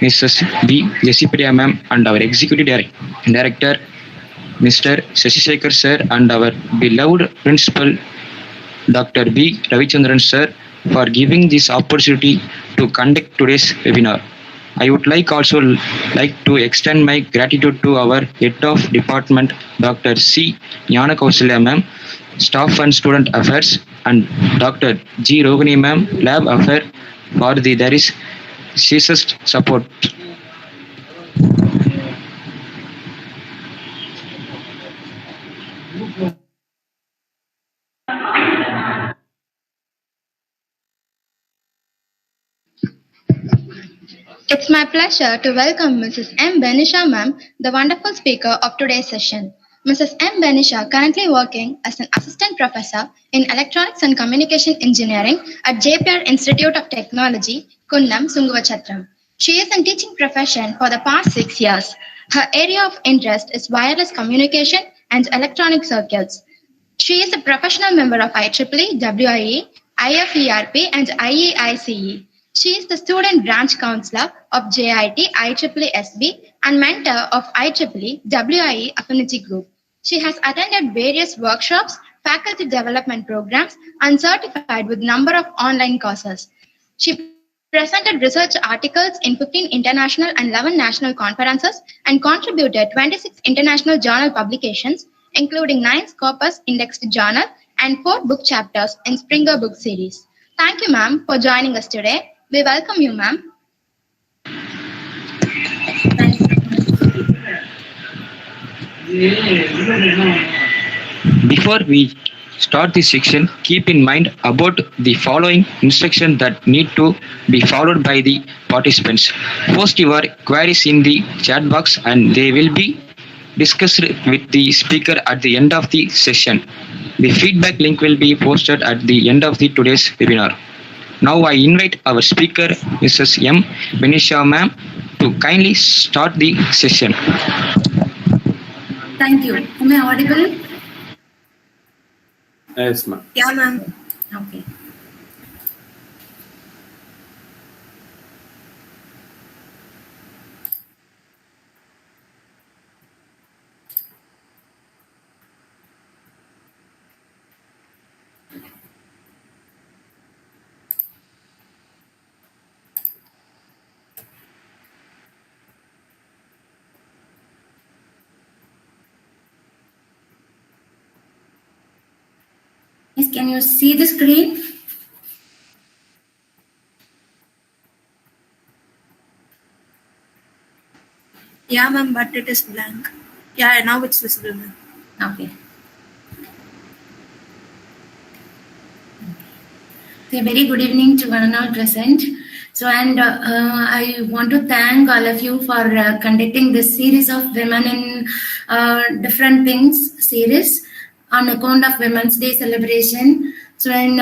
Mrs. B. Jessipriya ma'am, and our Executive Director, Mr. Sashishekhar sir, and our beloved Principal, Dr. B. Ravichandran sir, for giving this opportunity to conduct today's webinar. I would like to extend my gratitude to our Head of Department, Dr. C. Jnana Kausalya ma'am, Staff and Student Affairs, and Dr. G. Rohini ma'am, Lab Affair, for their ceaseless support. It's my pleasure to welcome Mrs. M. Benisha ma'am, the wonderful speaker of today's session. Mrs. M. Benisha currently working as an assistant professor in Electronics and Communication Engineering at JPR Institute of Technology, Kunnam, Sungavachatram. She is in teaching profession for the past 6 years. Her area of interest is wireless communication and electronic circuits. She is a professional member of IEEE, WIE, IFERP, and IEICE. She is the student branch counselor of JIT IEEE SB and mentor of IEEE WIE Affinity Group. She has attended various workshops, faculty development programs, and certified with number of online courses. She presented research articles in 15 international and 11 national conferences and contributed 26 international journal publications, including 9 Scopus indexed journals and 4 book chapters in Springer book series. Thank you, ma'am, for joining us today. We welcome you, ma'am. Before we start this section, keep in mind about the following instructions that need to be followed by the participants. Post your queries in the chat box and they will be discussed with the speaker at the end of the session. The feedback link will be posted at the end of today's webinar. Now I invite our speaker, Mrs. M. Benisha ma'am, to kindly start the session. Thank you. Am I audible? Yes, ma'am. Yeah, ma'am. Okay. Yes, can you see the screen? Yeah, ma'am, but it is blank. Yeah, now it's visible, ma'am. Okay. So, a very good evening to one and all present. So, and I want to thank all of you for conducting this series of Women in Different Things series on account of Women's Day celebration. So, and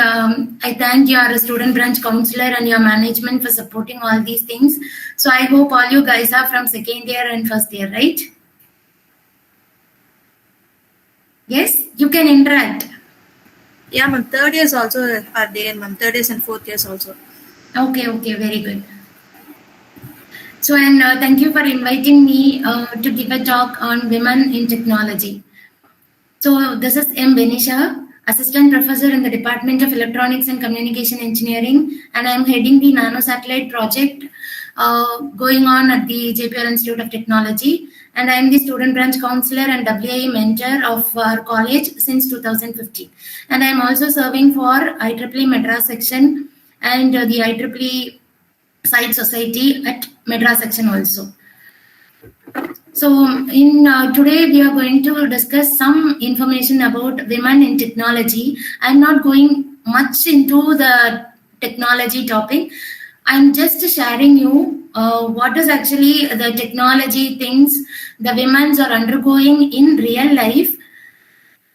I thank your student branch counselor and your management for supporting all these things. So, I hope all you guys are from second year and first year, right? Yes, you can interact. Yeah, ma'am. Third years also are there, ma'am. Third years and fourth years also. Okay, very good. So, and thank you for inviting me to give a talk on women in technology. So, this is M. Benisha, Assistant Professor in the Department of Electronics and Communication Engineering, and I am heading the Nanosatellite project going on at the JPR Institute of Technology, and I am the Student Branch Counselor and WIE Mentor of our college since 2015. And I am also serving for IEEE Madras section and the IEEE Site Society at Madras section also. So, in today we are going to discuss some information about women in technology. I'm not going much into the technology topic. I'm just sharing you what is actually the technology things the women are undergoing in real life.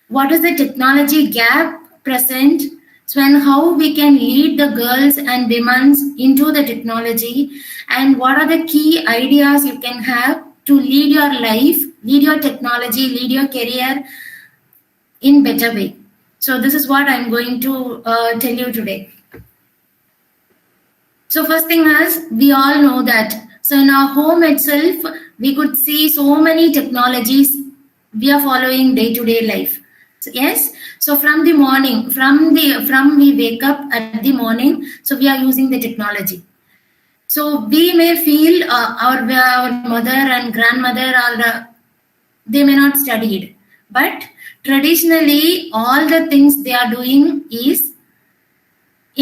What is the technology gap present? So, and how we can lead the girls and women into the technology, and what are the key ideas you can have to lead your life, lead your technology, lead your career in better way. So this is what I'm going to tell you today. So first thing is, we all know that So in our home itself, we could see so many technologies we are following day-to-day life. So, yes. So from the morning, from we wake up at the morning, so we are using the technology. So we may feel our mother and grandmother are they may not studied, but traditionally all the things they are doing is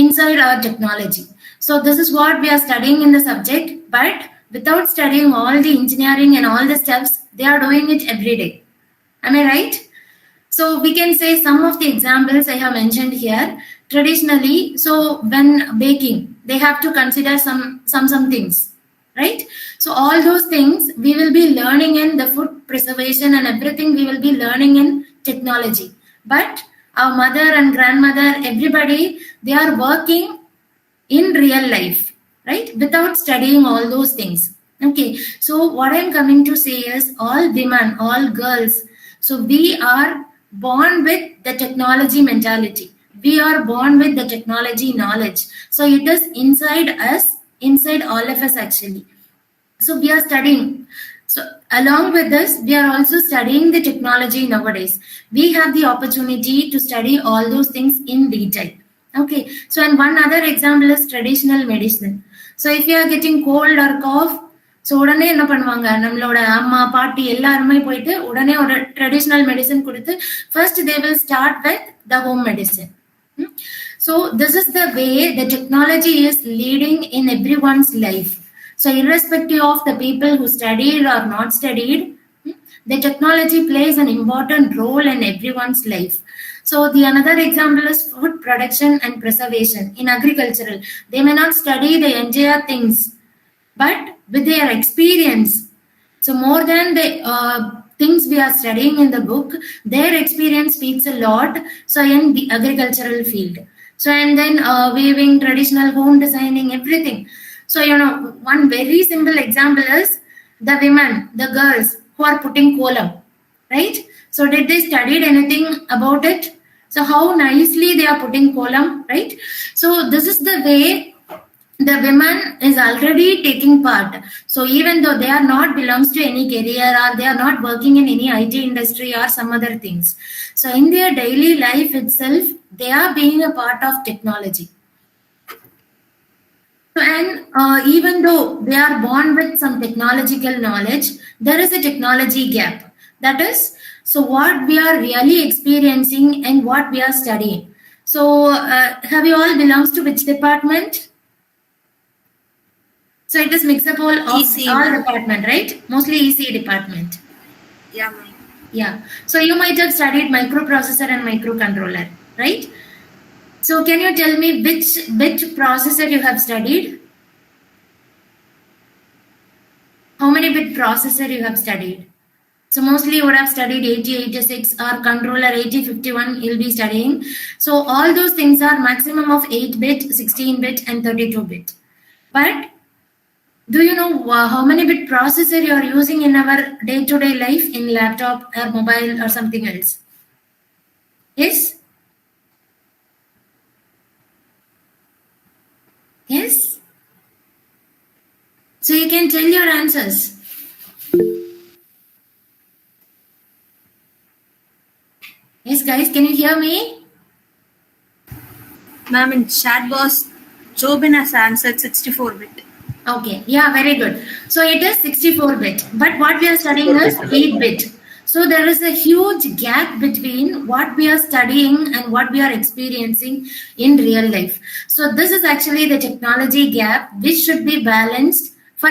inside our technology. So this is what we are studying in the subject, but without studying all the engineering and all the steps, they are doing it every day. Am I right? So we can say some of the examples I have mentioned here. Traditionally, so when baking, they have to consider some things, right? So all those things we will be learning in the food preservation and everything we will be learning in technology. But our mother and grandmother, everybody, they are working in real life, right? Without studying all those things. Okay, so what I'm coming to say is all women, all girls, so we are born with the technology mentality. We are born with the technology knowledge. So it is inside us, inside all of us actually. So we are studying. So along with this, we are also studying the technology nowadays. We have the opportunity to study all those things in detail. Okay, so and one other example is traditional medicine. So if you are getting cold or cough, so உடனே என்ன பண்ணுவாங்க, நம்மளோட அம்மா பாட்டி எல்லாருமே போயிட்டு உடனே ஒரு ட்ரெடிஷ்னல் மெடிசன் கொடுத்து first they will start with the home medicine. So this is the way the technology is leading in every once life. So irrespective of the people who studied or not studied, the technology plays an important role in everyone's life. So the another example is food production and preservation in agricultural. They may not study the entire things, but with their experience, so more than the things we are studying in the book, their experience speaks a lot. So in the agricultural field, so and then weaving, traditional home designing, everything. So one very simple example is the women, the girls who are putting kolam, right? So did they studied anything about it? So how nicely they are putting kolam, right? So this is the way the women is already taking part. So even though they are not belongs to any career or they are not working in any IT industry or some other things, so in their daily life itself, they are being a part of technology. And even though they are born with some technological knowledge, there is a technology gap. That is, so what we are really experiencing and what we are studying. So have you all belongs to which department? So it is mixable of EC, all department, right? Mostly EC department. Yeah, ma'am. Yeah. So you might have studied microprocessor and microcontroller, right? So can you tell me which bit processor you have studied? How many bit processor you have studied? So mostly you would have studied 8086 or controller 8051 you'll be studying. So all those things are maximum of 8-bit, 16-bit and 32-bit. But do you know how many bit processor you are using in our day-to-day life in laptop or mobile or something else? Yes? Yes? So you can tell your answers. Yes, guys, can you hear me? Ma'am, in chat box, Jobin has answered 64-bit. Okay, yeah, very good. So it is 64-bit, but what we are studying is 8-bit. So there is a huge gap between what we are studying and what we are experiencing in real life. So this is actually the technology gap which should be balanced for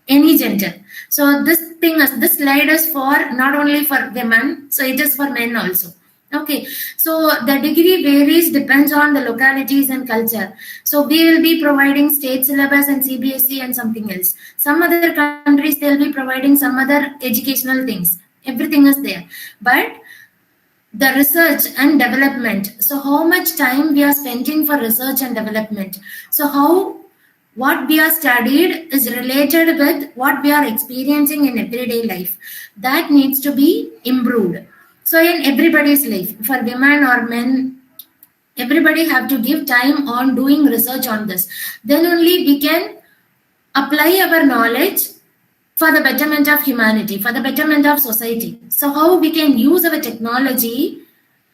any gender. So this slide is for not only for women, so it is for men also. Okay, so the degree varies, depends on the localities and culture. So we will be providing state syllabus and CBSE and something else. Some other countries, they'll be providing some other educational things. Everything is there. But the research and development, so how much time we are spending for research and development. So how what we are studied is related with what we are experiencing in everyday life. That needs to be improved. So in everybody's life, for women or men, everybody have to give time on doing research on this. Then only we can apply our knowledge for the betterment of humanity, for the betterment of society. So how we can use our technology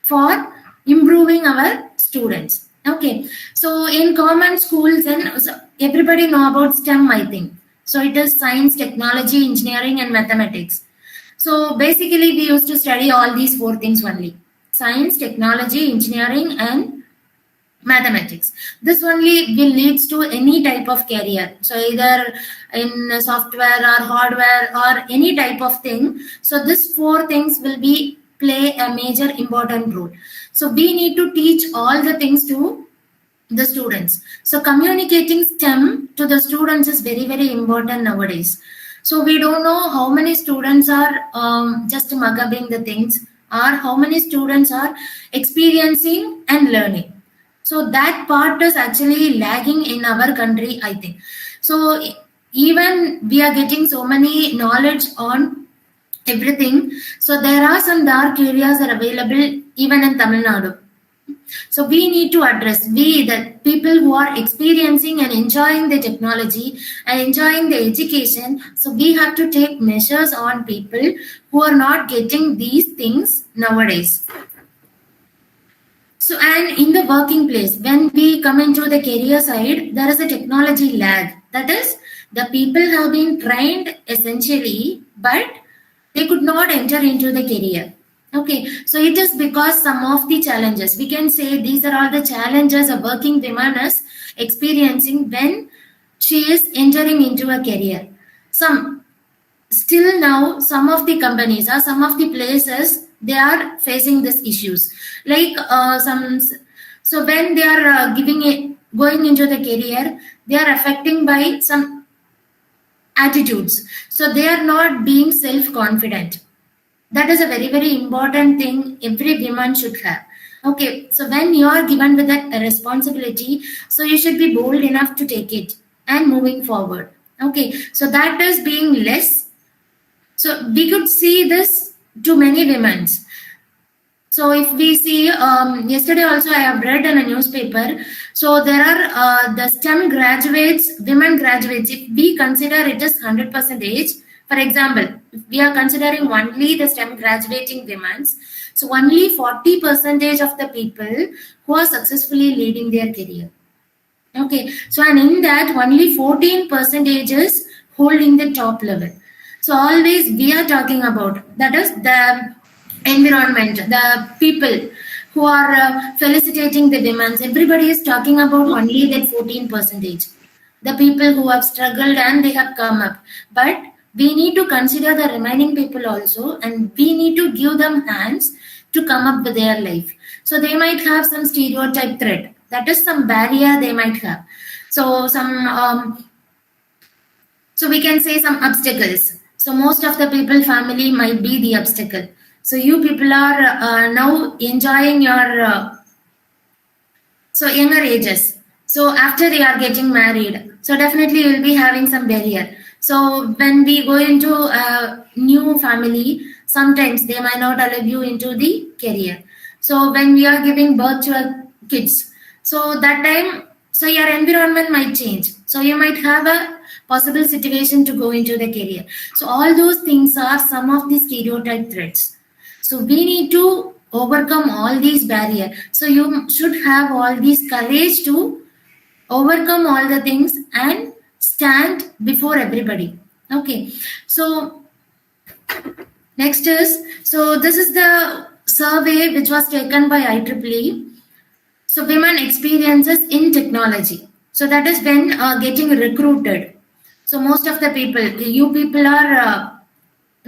for improving our students. Okay, so in common schools, and so everybody know about STEM, I think. So it is science, technology, engineering, and mathematics. So basically, we used to study all these four things only: science, technology, engineering, and mathematics. This only will leads to any type of career. So either in software or hardware or any type of thing. So these four things will be play a major important role. So we need to teach all the things to the students. So communicating STEM to the students is very, very important nowadays. So we don't know how many students are just mugging the things, or how many students are experiencing and learning. So that part is actually lagging in our country, I think. So even we are getting so many knowledge on everything. So there are some dark areas are available even in Tamil Nadu. So we need to address, the people who are experiencing and enjoying the technology and enjoying the education. So we have to take measures on people who are not getting these things nowadays. So, and in the working place, when we come into the career side, there is a technology lag. That is, the people have been trained essentially, but they could not enter into the career. Okay, so it is because some of the challenges, we can say these are all the challenges a working woman is experiencing when she is entering into a career. Still now, some of the companies or some of the places, they are facing these issues. Like so when they are going into the career, they are affecting by some attitudes. So they are not being self-confident. That is a very, very important thing every woman should have. Okay, so when you are given with that responsibility, so you should be bold enough to take it and moving forward. Okay, so that is being less. So we could see this to many women. So if we see, yesterday also I have read in a newspaper, so there are the STEM graduates, women graduates, if we consider it as 100%, for example, if we are considering only the STEM graduating women, so only 40% of the people who are successfully leading their career. Okay, so and in that only 14% is holding the top level. So always we are talking about, that is the environment, the people who are felicitating the women. Everybody is talking about only that 14%. The people who have struggled and they have come up. But we need to consider the remaining people also, and we need to give them hands to come up with their life. So they might have some stereotype threat. That is some barrier they might have. So so we can say some obstacles. So most of the people, family might be the obstacle. So you people are now enjoying your so younger ages. So after they are getting married, so definitely you will be having some barrier. So when we go into a new family, sometimes they might not allow you into the career. So when we are giving birth to our kids, so that time, so your environment might change. So you might have a possible situation to go into the career. So all those things are some of the stereotype threats. So we need to overcome all these barriers. So you should have all this courage to overcome all the things and stand before everybody. Okay, so next is, so this is the survey which was taken by IEEE. So women experiences in technology. So that is when getting recruited. So most of the people, you people are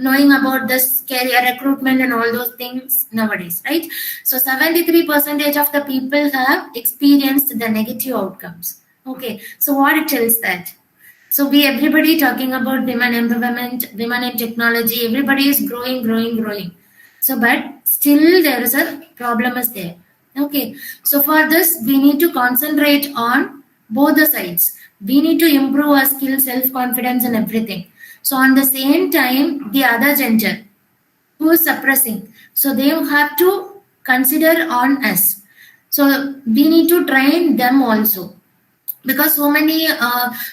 knowing about this career recruitment and all those things nowadays, right? So 73% of the people have experienced the negative outcomes. Okay, so what it tells that? So everybody talking about women empowerment, women in technology, everybody is growing. So but still there is a problem is there. Okay, so for this we need to concentrate on both the sides. We need to improve our skills, self-confidence and everything. So on the same time, the other gender who is suppressing, so they have to consider on us. So we need to train them also. because so many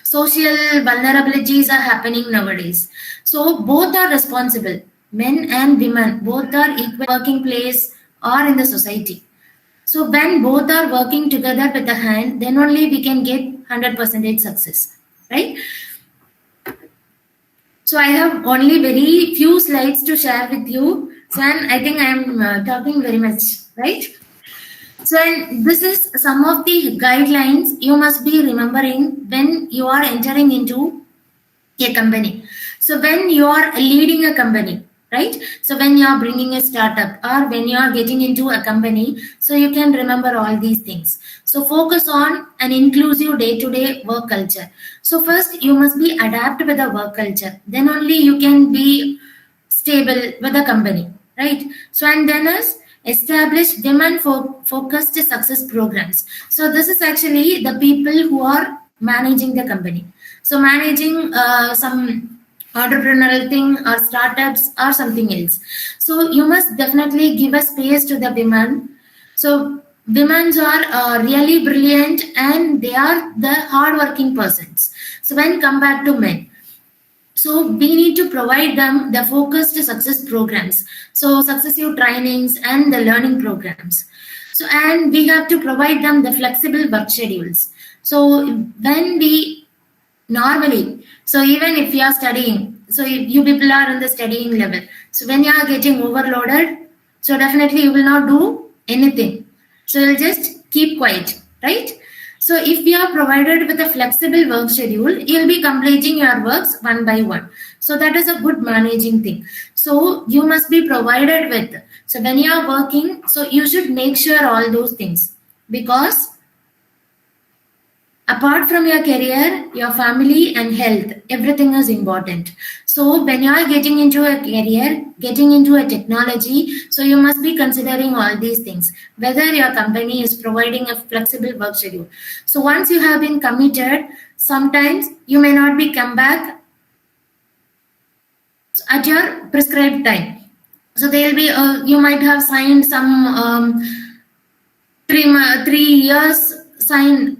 social vulnerabilities are happening nowadays. So both are responsible. Men and women both are equal working place or in the society. So when both are working together with a hand, then only we can get 100% success, right? So I have only very few slides to share with you. So and I think I am talking very much, right? So and this is some of the guidelines you must be remembering when you are entering into a company. So when you are leading a company, right? So when you are bringing a startup or when you are getting into a company, so you can remember all these things. So focus on an inclusive day-to-day work culture. So first you must be adapt with the work culture. Then only you can be stable with the company, right? So and then is establish women focused success programs. So this is actually the people who are managing the company. So managing some entrepreneurial thing or startups or something else. So you must definitely give a space to the women. So women are really brilliant and they are the hardworking persons. So when compared to men, so we need to provide them the focused success programs, so successive trainings and the learning programs. So and we have to provide them the flexible work schedules. So when we normally, so even if you are studying, so if you people are in the studying level, so when you are getting overloaded, so definitely you will not do anything. So you'll just keep quiet, right? So if we are provided with a flexible work schedule, you'll be completing your works one by one. So that is a good managing thing. So you must be provided with. So when you are working, so you should make sure all those things, because apart from your career, your family and health, everything is important. So when you are getting into a career, getting into a technology, so you must be considering all these things, whether your company is providing a flexible work schedule. So once you have been committed, sometimes you may not be come back at your prescribed time. So there will be, you might have signed some 3 years signed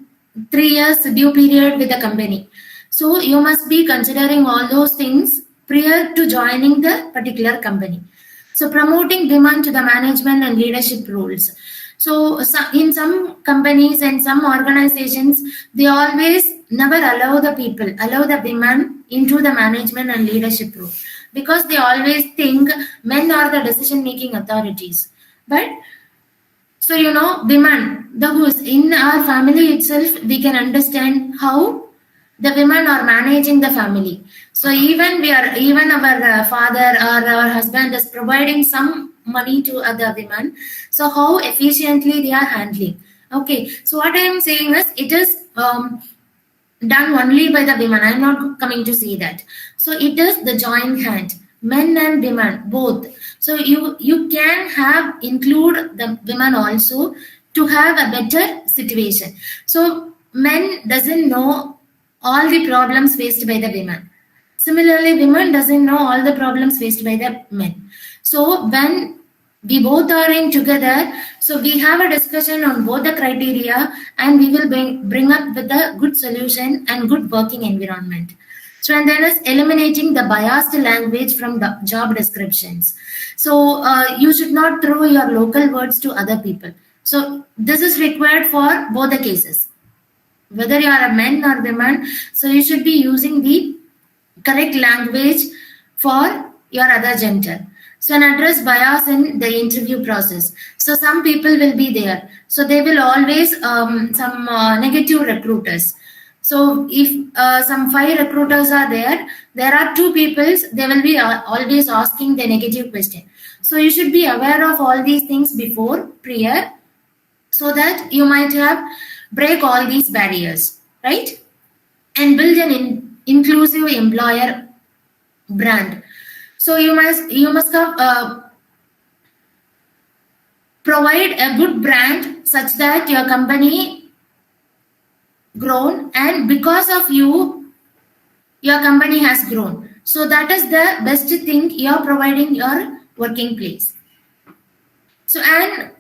3 years due period with the company. So you must be considering all those things prior to joining the particular company. So promoting women to the management and leadership roles. So in some companies and some organizations, they always never allow the women into the management and leadership role, because they always think men are the decision making authorities. But so, women, the who's in our family itself, we can understand how the women are managing the family. So even our father or our husband is providing some money to other women. So how efficiently they are handling. Okay. So what I am saying is, it is done only by the women. I am not coming to see that. So it is the joint hand, men and women both. So you can have include the women also to have a better situation. So men doesn't know all the problems faced by the women. Similarly, women doesn't know all the problems faced by the men. So when we both are in together, so we have a discussion on both the criteria and we will bring up with a good solution and good working environment. So and then is eliminating the biased language from the job descriptions. So you should not throw your local words to other people. So this is required for both the cases, whether you are a man or woman. So you should be using the correct language for your other gender. So and address bias in the interview process. So some people will be there. So they will always some negative recruiters. So if some 5 recruiters are there are 2 people, they will be always asking the negative question. So you should be aware of all these things prior, so that you might have break all these barriers, right? And build an inclusive employer brand. So you must have provide a good brand such that your company grown, and because of you, your company has grown. So that is the best thing you are providing your working place. So and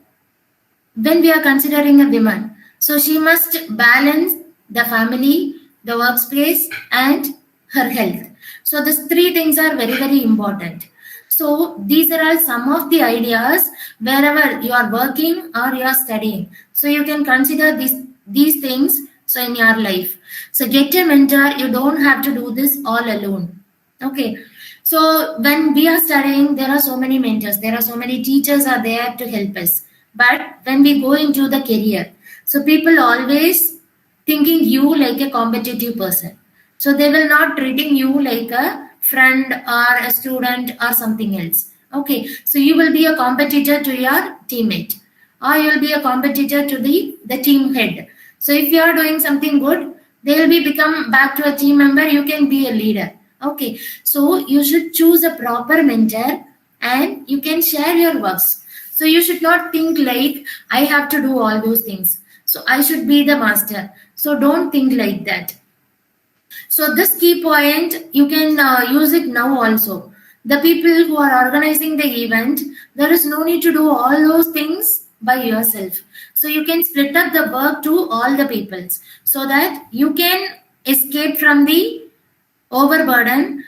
when we are considering a woman, so she must balance the family, the workspace, and her health. So these three things are very, very important. So these are all some of the ideas wherever you are working or you are studying. So you can consider these things so in your life. So get a mentor. You don't have to do this all alone. Okay. So when we are studying, there are so many mentors, there are so many teachers are there to help us. But when we go into the career, so people always thinking you like a competitive person. So they will not treating you like a friend or a student or something else. Okay, so you will be a competitor to your teammate, or you will be a competitor to the team head. So if you are doing something good, they will be become back to a team member. You can be a leader. Okay, so you should choose a proper mentor and you can share your works. So you should not think like I have to do all those things. So I should be the master. So don't think like that. So this key point, you can use it now also. The people who are organizing the event, there is no need to do all those things by yourself. So you can split up the work to all the peoples so that you can escape from the overburden,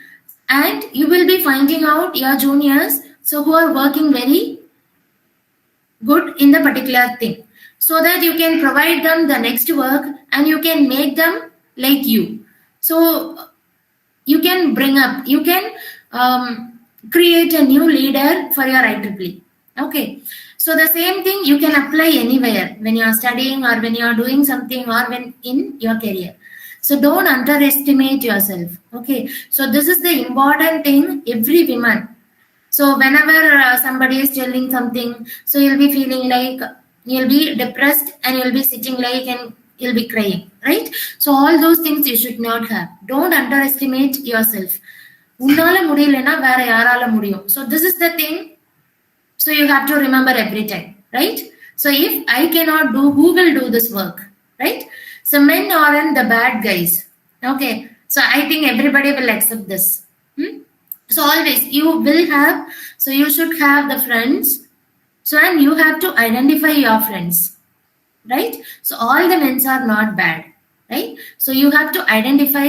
and you will be finding out your juniors so who are working very good in the particular thing, so that you can provide them the next work and you can make them like you. So you can bring up, you can create a new leader for your IEEE. Okay, so the same thing you can apply anywhere when you are studying or when you are doing something or when in your career. So don't underestimate yourself. Okay, so this is the important thing, every woman. So whenever somebody is telling something, so you'll be feeling like you'll be depressed and you'll be sitting like and you'll be crying, right? So all those things you should not have. Don't underestimate yourself. உன்னால முடியலனா வேற யாரால முடியும். So this is the thing. So you have to remember every time, right? So if I cannot do, who will do this work, right? So men aren't the bad guys. Okay. So I think everybody will accept this. So always you will have, so you should have the friends. So and you have to identify your friends, right? So all the men are not bad, right? So you have to identify.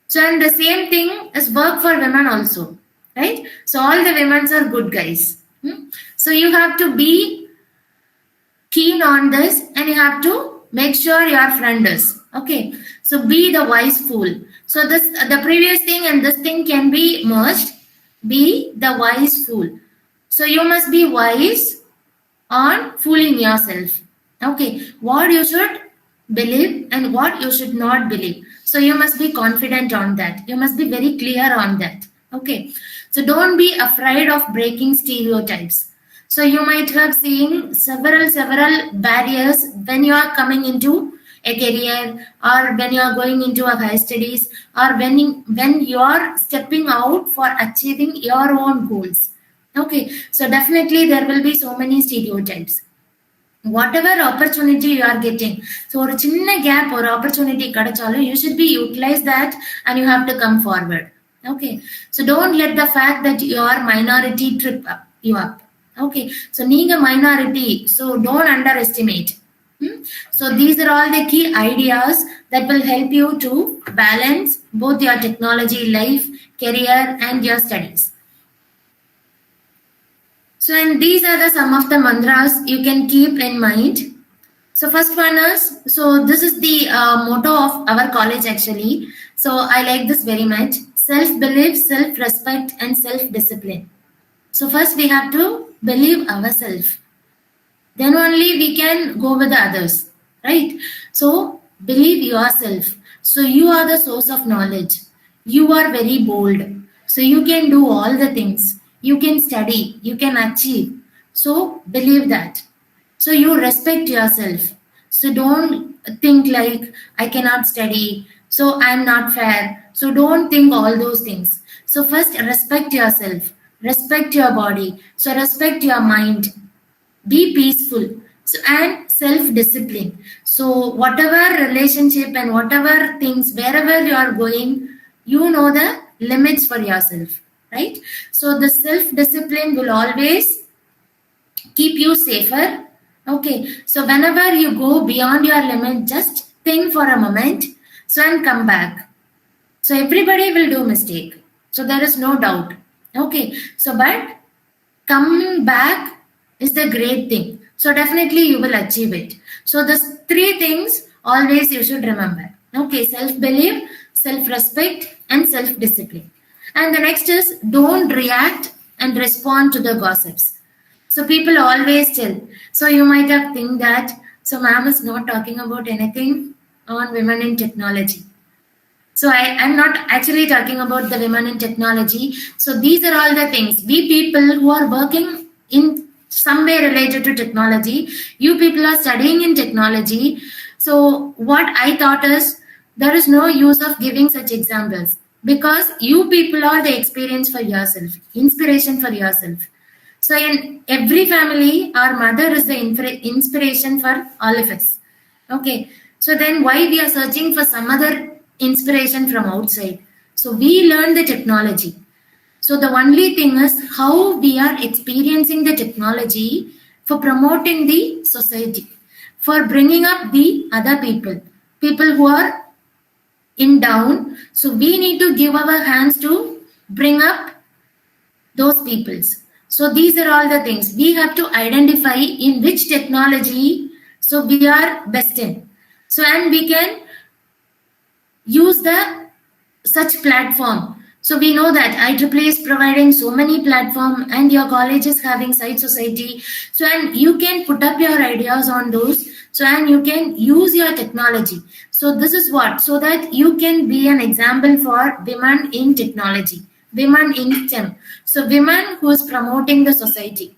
So and the same thing is work for women also, right? So all the women are good guys. So you have to be keen on this and you have to make sure your friend is. Okay, so be the wise fool. So this, the previous thing and this thing can be merged. Be the wise fool. So you must be wise on fooling yourself. Okay, what you should believe and what you should not believe. So you must be confident on that. You must be very clear on that. Okay, so don't be afraid of breaking stereotypes. So you might have seen several barriers when you are coming into a career or when you are going into a higher studies or when you are stepping out for achieving your own goals. Okay, so definitely there will be so many stereotypes. Whatever opportunity you are getting, so or chinna gap or opportunity kadachalu, you should be utilize that and you have to come forward. Okay, so don't let the fact that you are minority trip up you up. Okay, so neenga minority, so don't underestimate. So these are all the key ideas that will help you to balance both your technology life, career and your studies. So and these are the some of the mantras you can keep in mind. So first one is, so this is the motto of our college actually. So I like this very much. Self-belief, self-respect and self-discipline. So first we have to believe ourselves. Then only we can go with the others, right? So believe yourself. So you are the source of knowledge. You are very bold. So you can do all the things. You can study. You can achieve. So believe that. So you respect yourself. So don't think like I cannot study. So I'm not fair. So don't think all those things. So first respect yourself. Respect your body. So respect your mind. Be peaceful. So and self-discipline. So whatever relationship and whatever things, wherever you are going, you know the limits for yourself, right? So the self-discipline will always keep you safer. Okay, so whenever you go beyond your limit, just think for a moment, so and come back. So everybody will do mistake. So there is no doubt. Okay. So but coming back is the great thing. So definitely you will achieve it. So the three things always you should remember. Okay, self-belief, self-respect, and self-discipline. And the next is don't react and respond to the gossips. So people always tell. So you might have think that so ma'am is not talking about anything on women in technology. So I'm not actually talking about the women in technology. So these are all the things. We people who are working in some way related to technology, you people are studying in technology. So what I thought is there is no use of giving such examples because you people are the experience for yourself, inspiration for yourself. So in every family, our mother is the inspiration for all of us. Okay. So then why we are searching for some other inspiration from outside? So we learn the technology. So the only thing is how we are experiencing the technology for promoting the society, for bringing up the other people who are in down. So we need to give our hands to bring up those peoples. So these are all the things we have to identify in which technology so we are best in. So and we can use the such platform. So we know that IEEE is providing so many platform and your college is having site society. So and you can put up your ideas on those. So and you can use your technology. So this is what so that you can be an example for women in technology, women in STEM. So women who is promoting the society.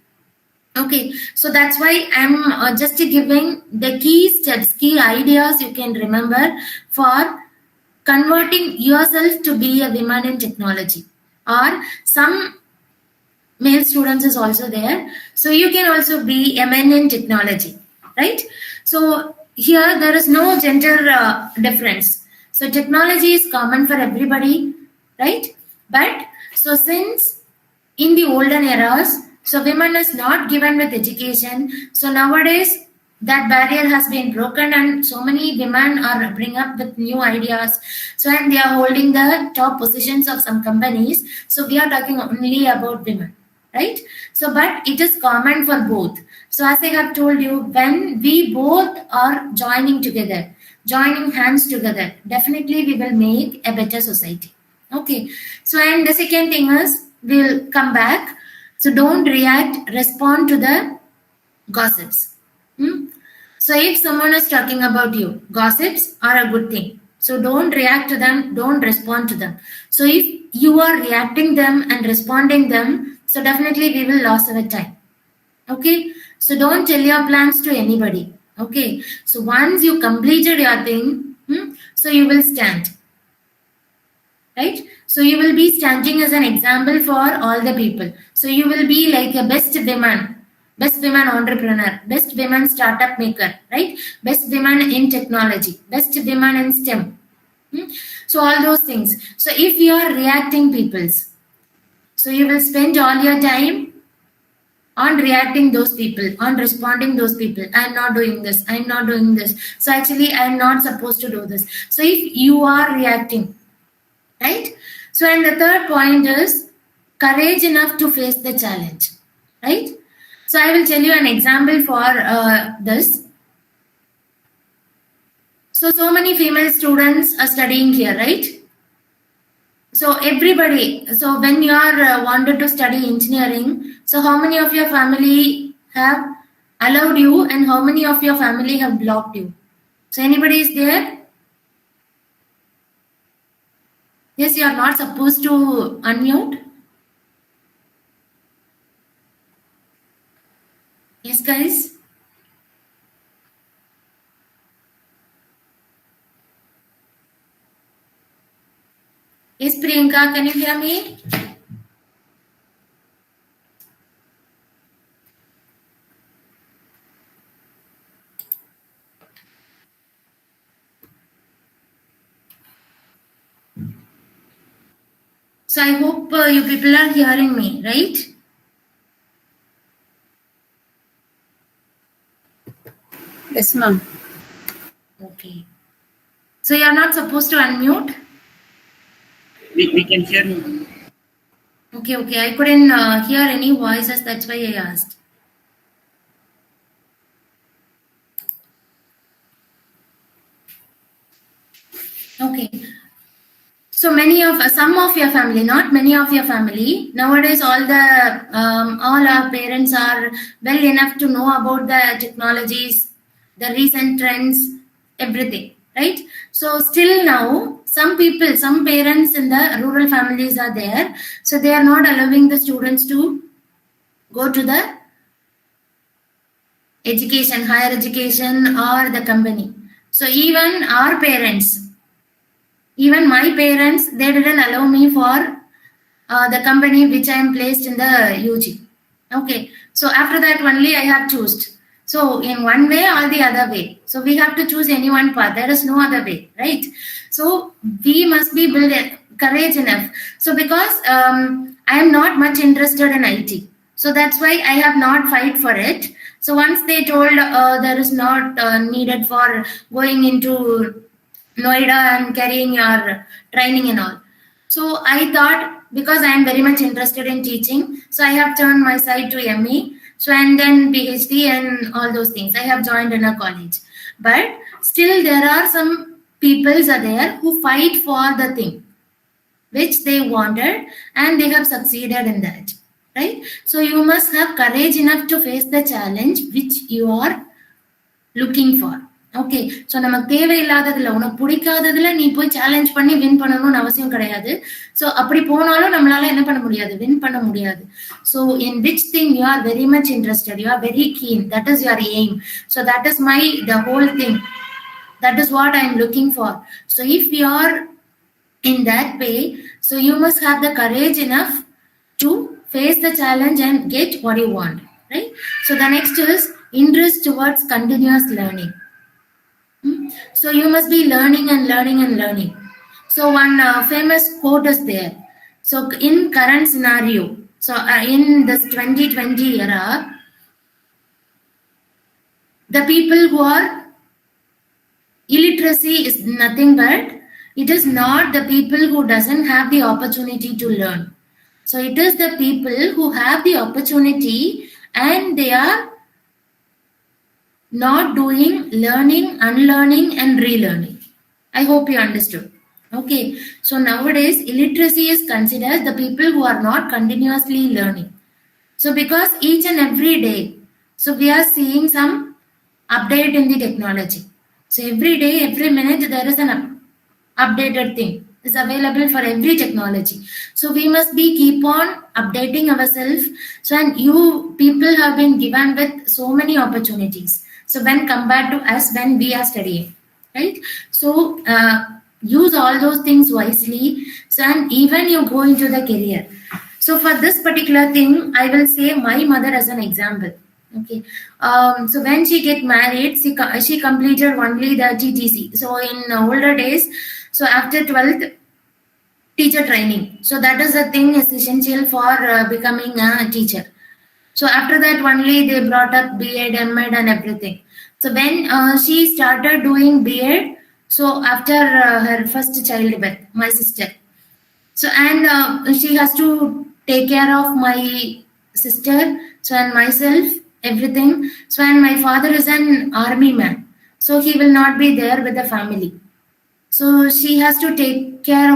Okay, so that's why I'm just giving the key steps, key ideas you can remember for converting yourself to be a woman in technology. Or some male students is also there. So you can also be a man in technology, right? So here there is no gender difference. So technology is common for everybody, right? But so since in the olden eras, so women is not given with education. So nowadays that barrier has been broken and so many women are bring up with new ideas. So and they are holding the top positions of some companies. So we are talking only about women, right? So but it is common for both. So as I have told you, when we both are joining together, joining hands together, definitely we will make a better society. Okay. So and the second thing is we'll come back. So don't react, respond to the gossips. So if someone is talking about you, gossips are a good thing. So don't react to them, don't respond to them. So if you are reacting them and responding them, so definitely we will lose our time. Okay. So don't tell your plans to anybody. Okay. So once you completed your thing, so you will stand. Right? So you will be standing as an example for all the people. So you will be like a best women entrepreneur, best women startup maker, right? Best women in technology, best women in STEM. So all those things. So if you are reacting peoples, so you will spend all your time on reacting those people, on responding those people. I'm not doing this. I'm not doing this. So actually, I'm not supposed to do this. So if you are reacting, right? So and the third point is courage enough to face the challenge, right? So I will tell you an example for this. So many female students are studying here, right? So everybody, so when you are wanted to study engineering, so how many of your family have allowed you and how many of your family have blocked you? So anybody is there? Yes, you are not supposed to unmute. Yes, guys. Yes, Priyanka, can you hear me? So I hope you people are hearing me, right? Yes, ma'am. Okay. So you are not supposed to unmute? We can hear you. Okay. I couldn't hear any voices. That's why I asked. Okay. So some of your family, not many of your family. Nowadays, all our parents are well enough to know about the technologies, the recent trends, everything, right? So still now, some parents in the rural families are there. So they are not allowing the students to go to the higher education or the company. So even our parents, even my parents, they didn't allow me for the company which I am placed in the UG. Okay, so after that only I have chosen. So in one way or the other way. So we have to choose any one path. There is no other way, right? So we must be build courage enough. So because I am not much interested in IT. So that's why I have not fight for it. So once they told there is not needed for going into Noida and carrying your training and all. So I thought, because I am very much interested in teaching, so I have turned my side to ME, so and then PhD and all those things. I have joined in a college. But still there are some peoples are there who fight for the thing which they wanted and they have succeeded in that. Right? So you must have courage enough to face the challenge which you are looking for. Okay so நமக்கு தேவையில்லாததுல உனக்கு பிடிக்காததுல நீ போய் challenge பண்ணி win பண்ணணும்னு அவசியம் கிடையாது. So அப்படி போனாலும் நம்மளால என்ன பண்ண முடியாது, வின் பண்ண முடியாது. So in which thing you are very much interested, you are very keen, that is your aim. So that is the whole thing, that is what I am looking for. So if you are in that way, so you must have the courage enough to face the challenge and get what you want, right? So the next is interest towards continuous learning. So you must be learning and learning and learning. So one famous quote is there. So in current scenario, so in this 2020 era, the people who are illiteracy is nothing but it is not the people who doesn't have the opportunity to learn. So it is the people who have the opportunity and they are not doing learning, unlearning and relearning. I hope you understood. Okay, so nowadays illiteracy is considered the people who are not continuously learning. So because each and every day, so we are seeing some update in the technology. So every day, every minute there is an updated thing is available for every technology. So we must be keep on updating ourselves. So and you people have been given with so many opportunities. So when compared to us when we are studying, right? So use all those things wisely. So and even you go into the career. So for this particular thing, I will say my mother as an example. Okay. So when she get married, she completed only the TTC. So in older days, so after 12th, teacher training. So that is the thing is essential for becoming a teacher. So after that only they brought up B.Ed, M.Ed and everything. So when she started doing B.Ed, so after her first childbirth, my sister. So and she has to take care of my sister, so and myself, everything. So and my father is an army man, so he will not be there with the family. So she has to take care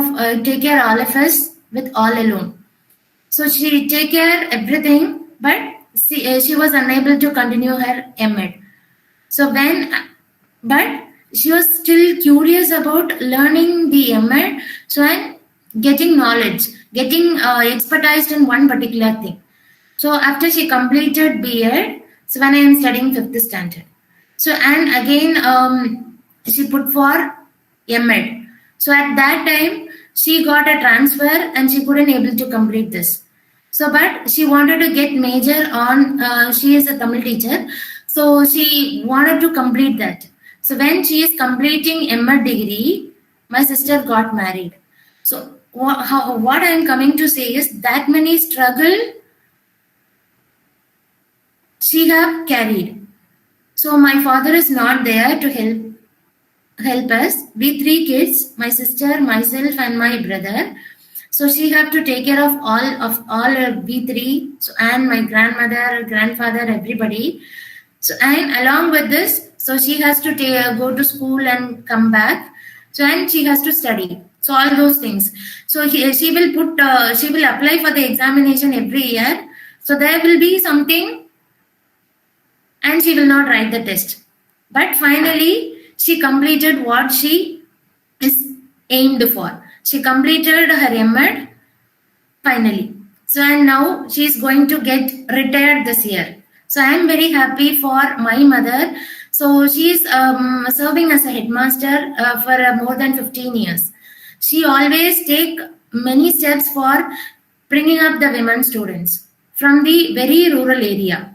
all of us with all alone. So she take care everything, but she was unable to continue her M.Ed. So but she was still curious about learning the M.Ed, so and getting knowledge, getting expertised in one particular thing. So after she completed B.Ed, so when I am studying 5th standard. So and again she put for M.Ed. So at that time she got a transfer and she couldn't able to complete this. So but she wanted to get major on, she is a Tamil teacher. So she wanted to complete that. So when she is completing M.Ed degree, my sister got married. So what I am coming to say is that many struggle she have carried. So my father is not there to help help us. We 3 kids, my sister, myself, and my brother. So she have to take care of all we three. So and my grandmother, grandfather, everybody. So and along with this, so she has to go to school and come back. So and she has to study. So all those things. So she will apply for the examination every year. So there will be something, and she will not write the test. But finally, she completed what she is aimed for. She completed her M.Ed finally. So and now she is going to get retired this year. So I am very happy for my mother. So she is serving as a headmaster for more than 15 years. She always take many steps for bringing up the women students from the very rural area.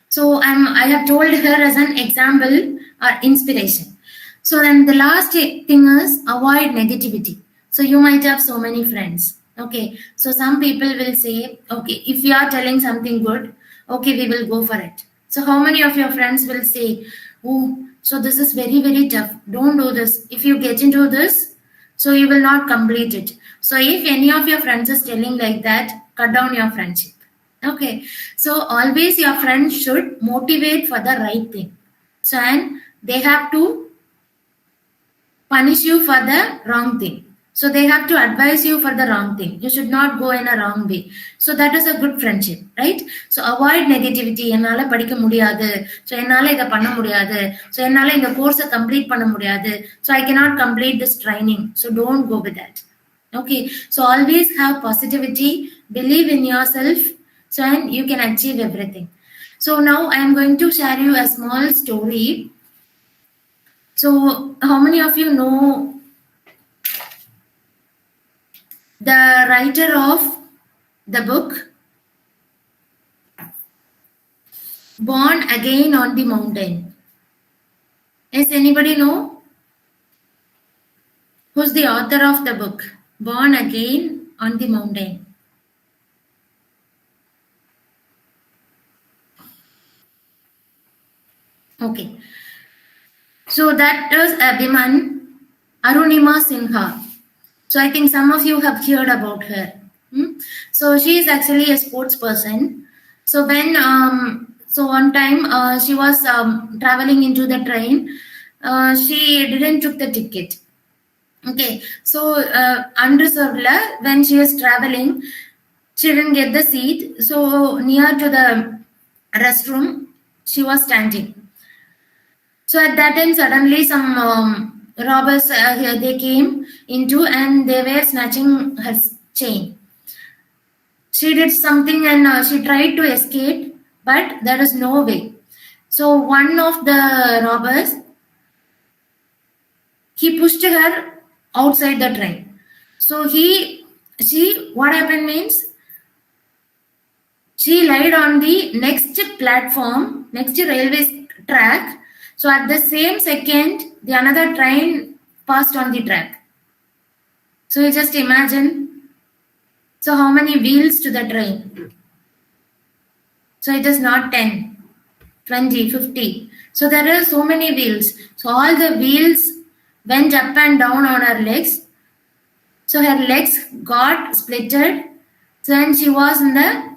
So I have told her as an example or inspiration. So then the last thing is avoid negativity. So you might have so many friends. Okay, so some people will say, okay, if you are telling something good, okay, we will go for it. So how many of your friends will say, oh, so this is very, very tough. Don't do this. If you get into this, so you will not complete it. So if any of your friends is telling like that, cut down your friendship. Okay, so always your friends should motivate for the right thing. So and they have to punish you for the wrong thing. So they have to advise you for the wrong thing. You should not go in a wrong way. So that is a good friendship, right? So avoid negativity. என்னால படிக்க முடியாது. So என்னால இத பண்ண முடியாது. So என்னால இந்த course complete பண்ண முடியாது. So I cannot complete this training. So don't go with that. Okay. So always have positivity. Believe in yourself. So and you can achieve everything. So now I am going to share you a small story. So how many of you know the writer of the book Born Again on the Mountain? Does anybody know? Who's the author of the book Born Again on the Mountain? Okay. So that is a woman, Arunima Sinha. So I think some of you have heard about her. So she is actually a sports person. So when so one time she was traveling into the train, she didn't took the ticket. Okay, so unreserved when she was traveling, she didn't get the seat. So near to the restroom, she was standing. So at that time, suddenly some robbers they came into and they were snatching her chain. She did something and she tried to escape, but there is no way. So one of the robbers, he pushed her outside the train. So what happened means, she lied on the next platform, next railway track. So at the same second, the another train passed on the track. So you just imagine. So how many wheels to the train? So it is not 10, 20, 50. So there are so many wheels. So all the wheels went up and down on her legs. So her legs got splitted. So and she was in the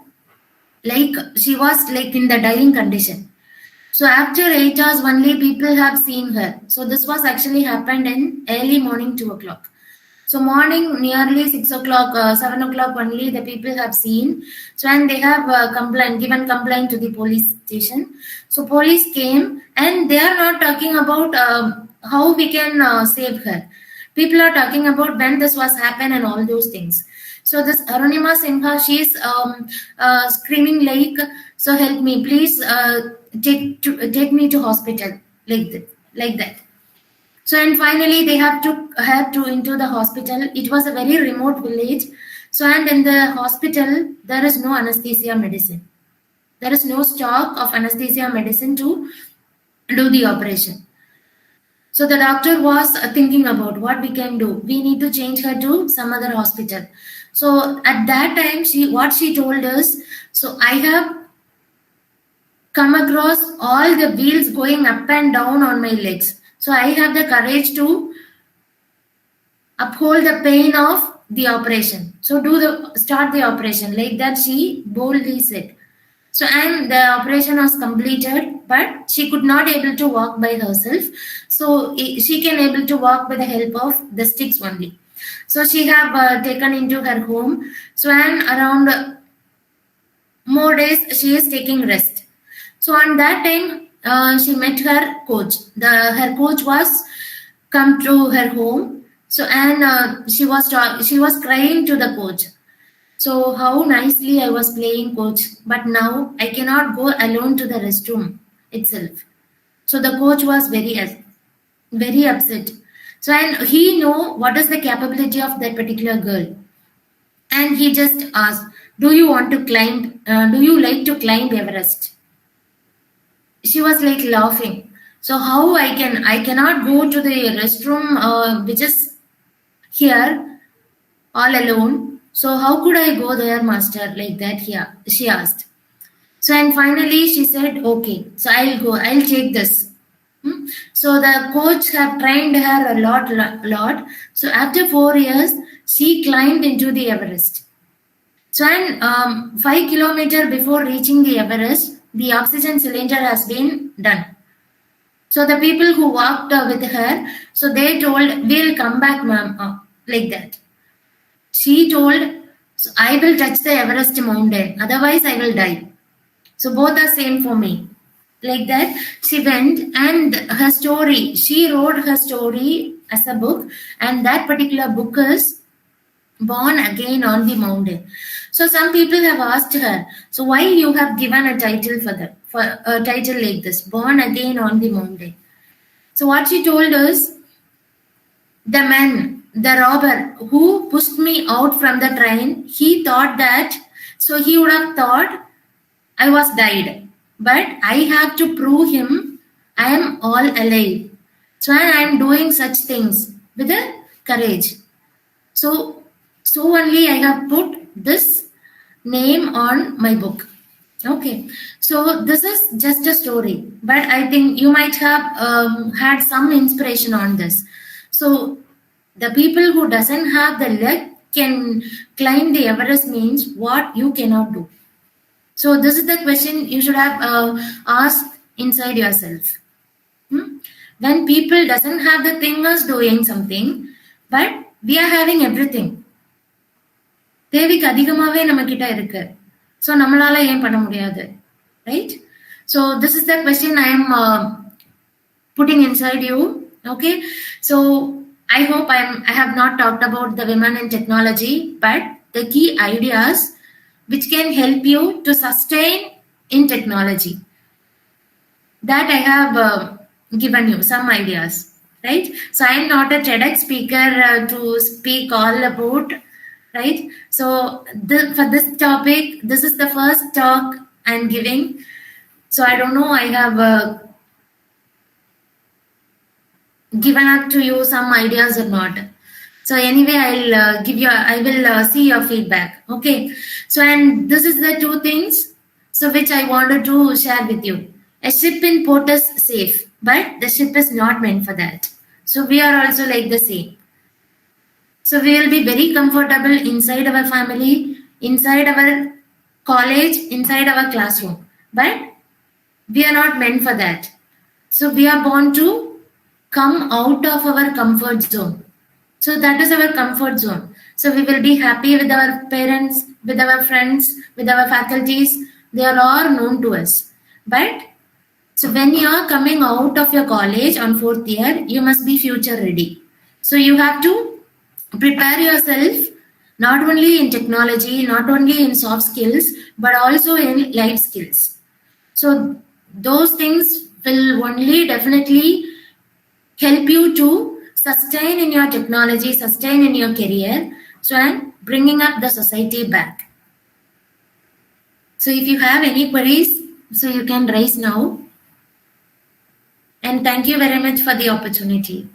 in the dying condition. So after 8 hours only people have seen her. So this was actually happened in early morning 2 o'clock. So morning nearly 6 o'clock, 7 o'clock only the people have seen. So and they have given complaint to the police station. So police came and they are not talking about how we can save her. People are talking about when this was happened and all those things. So this Arunima Sinha, she is screaming like, so help me, please take me to hospital, like that. So and finally they have took her into the hospital. It was a very remote village. So and in the hospital there is no anesthesia medicine. There is no stock of anesthesia medicine to do the operation. So the doctor was thinking about what we can do. We need to change her to some other hospital. So at that time, what she told us, so I have come across all the wheels going up and down on my legs. So I have the courage to uphold the pain of the operation. So start the operation, like that she boldly said. So and the operation was completed, but she could not able to walk by herself. So she can able to walk by the help of the sticks only. So she have taken into her home. So and around more days she is taking rest. So on that time she met her coach. Her coach was come to her home. So and she was crying to the coach. So how nicely I was playing, coach, but now I cannot go alone to the restroom itself. So the coach was very upset. So and he know what is the capability of that particular girl, and he just asked, "Do you want to climb? Do you like to climb Everest?" She was like laughing. So how I cannot go to the restroom which is here all alone. So how could I go there, master? Like that here, she asked. So and finally she said, okay, so I'll go, I'll take this. So the coach have trained her a lot. So after 4 years, she climbed into the Everest. So and 5 kilometers before reaching the Everest, the oxygen cylinder has been done. So the people who walked with her, so they told, we'll come back, ma'am, like that. She told, so I will touch the Everest mountain, otherwise I will die. So both are same for me. Like that, she went and her story, she wrote her story as a book, and that particular book is Born Again on the Mountain. So some people have asked her, so why you have given a title for a title like this, Born Again on the Mountain. So what she told us, the robber who pushed me out from the train, he thought that, so he would have thought I was died. But I have to prove him I am all alive. So I am doing such things with a courage. So only I have put this name on my book. Okay, so this is just a story, but I think you might have had some inspiration on this. So the people who doesn't have the luck can climb the Everest means what you cannot do. So this is the question you should have asked inside yourself. When people doesn't have the thing as doing something, but we are having everything. தேவைக்கு அதிகமாவே நம்ம கிட்ட இருக்கு. So நம்மளால ஏன் பண்ண முடியாது, right? So this is the question I am putting inside you. Okay, so I hope I have not talked about the women in technology, but the key ideas which can help you to sustain in technology, that I have given you some ideas, right? So I am not a TEDx speaker to speak all about, right? So for this topic, this is the first talk I am giving. So I don't know, I have given up to you some ideas or not. So anyway, I will see your feedback. Okay. So and this is the two things so which I wanted to share with you. A ship in port is safe, but the ship is not meant for that. So we are also like the same. So we will be very comfortable inside our family, inside our college, inside our classroom, but we are not meant for that. So we are born to come out of our comfort zone. So that is our comfort zone. So we will be happy with our parents, with our friends, with our faculties. They are all known to us. But so when you are coming out of your college on 4th year, you must be future ready. So you have to prepare yourself not only in technology, not only in soft skills, but also in life skills. So those things will only definitely help you to sustain in your technology, sustain in your career, so and bringing up the society back. So if you have any queries, so you can raise now. And thank you very much for the opportunity.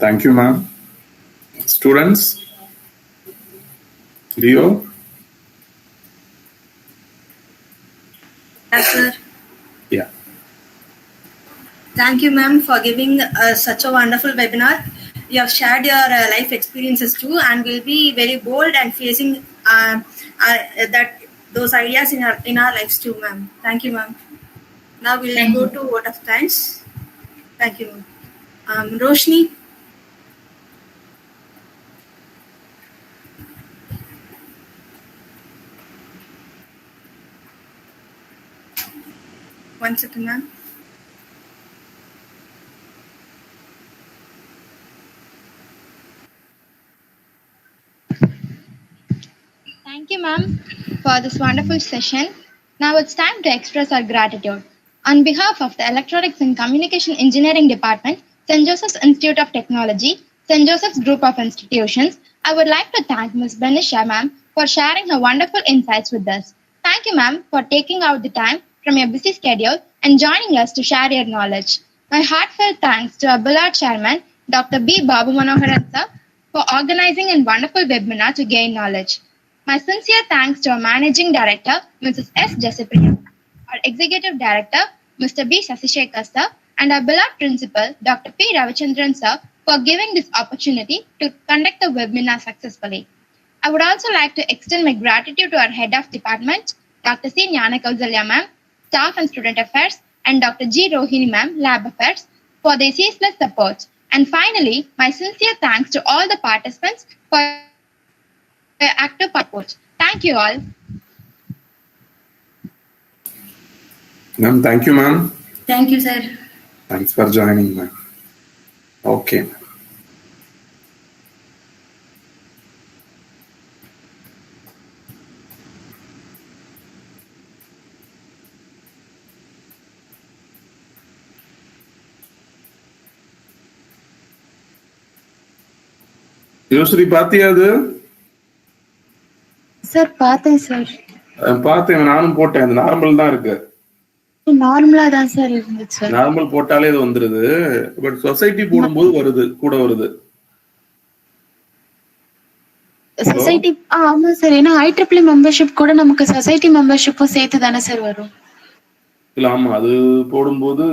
Thank you, ma'am. Students, Leo? Yes, sir. Yeah. Thank you, ma'am, for giving such a wonderful webinar. You have shared your life experiences too, and will be very bold and facing that those ideas in our lives too, ma'am. Thank you, ma'am. Now we'll Thank go you. to vote of thanks. Thank you, ma'am. Roshni. One second, ma'am. Thank you, ma'am, for this wonderful session. Now it's time to express our gratitude. On behalf of the Electronics and Communication Engineering Department, St. Joseph's Institute of Technology, St. Joseph's Group of Institutions, I would like to thank Ms. Benisha, ma'am, for sharing her wonderful insights with us. Thank you, ma'am, for taking out the time from your busy schedule and joining us to share your knowledge. My heartfelt thanks to our beloved chairman, Dr. B. Babu Manoharan, sir, for organizing a wonderful webinar to gain knowledge. My sincere thanks to our Managing Director, Mrs. S. Jasipriya, our Executive Director, Mr. B. Sasishekar sir, and our beloved Principal, Dr. P. Ravichandran sir, for giving this opportunity to conduct the webinar successfully. I would also like to extend my gratitude to our Head of Department, Dr. C. Nyanakauzalya ma'am, Staff and Student Affairs, and Dr. G. Rohini ma'am, Lab Affairs, for their ceaseless support. And finally, my sincere thanks to all the participants for your active support. Thank you all. Ma'am, thank you, ma'am. Thank you, sir. Thanks for joining, ma'am. Okay. யோஸ்ரீ பாத்தியா அது? Sir பார்த்தேன் sir. பார்த்தேன், நானும் போட்டேன். அது normal தான் இருக்கு. நார்மலா தான் சார் இருந்துச்சு. நார்மல் போட்டாலே இது வந்துருது. பட் சொசைட்டி போடும்போது வருது, கூட வருது. சொசைட்டி ஆமா சார். ஏன்னா IEEE மெம்பர்ஷிப் கூட நமக்கு சொசைட்டி மெம்பர்ஷிப்பும் சேர்த்து தானே சார் வரும். இல்ல, ஆமா, அது போடும்போது